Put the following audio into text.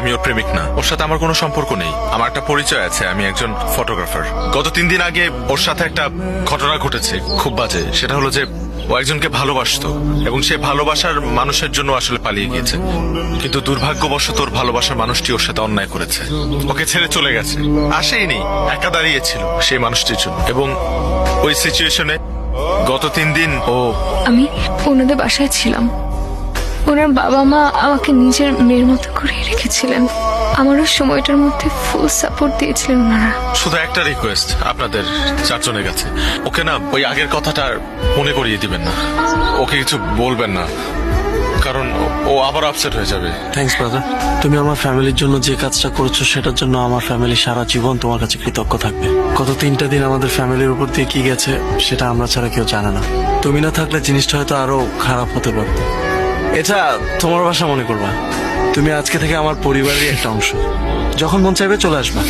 আমি ওর প্রেমিক না, ওর সাথে আমার কোনো সম্পর্ক নেই। আমার একটা পরিচয় আছে, আমি একজন ফটোগ্রাফার। গত 3 দিন আগে ওর সাথে একটা ঘটনা ঘটেছে, খুব বাজে। সেটা হলো যে ও একজনকে ভালোবাসতো এবং সে ভালোবাসার মানুষের জন্য আসলে পালিয়ে গিয়েছে, কিন্তু দুর্ভাগ্যবশত ওর ভালোবাসার মানুষটি ওর সাথে অন্যায় করেছে, ওকে ছেড়ে চলে গেছে। আসেইনি, একা দাঁড়িয়েছিল সেই মানুষটির জন্য। এবং ওই সিচুয়েশনে গত 3 দিন ও আমি ওনাদের বাসায় ছিলাম। ওনার বাবা মা আমাকে নিজের মেয়ের মতো করে রেখেছিলেন। আমারও সময়টার মধ্যে ফুল সাপোর্ট দিয়েছিলেন ওনারা। শুধু একটা রিকোয়েস্ট আপনাদের 4 জনের কাছে, ওকে না ওই আগের কথাটা আর মনে করিয়ে দিবেন না, ওকে কিছু বলবেন না, কারণ ও আবার আপসেট হয়ে যাবে। থ্যাঙ্কস ব্রাদার, তুমি আমার ফ্যামিলির জন্য যে কাজটা করেছো সেটার জন্য আমার ফ্যামিলি সারা জীবন তোমার কাছে কৃতজ্ঞ থাকবে। গত 3টা দিন আমাদের ফ্যামিলির উপর দিয়ে কি গেছে সেটা আমরা ছাড়া কেউ জানে না। তুমি না থাকলে জিনিসটা হয়তো আরো খারাপ হতে পারত। এটা তোমার বাসা মনে করবা, তুমি আজকে থেকে আমার পরিবারেরই একটা অংশ। যখন মন চাইবে চলে আসবা।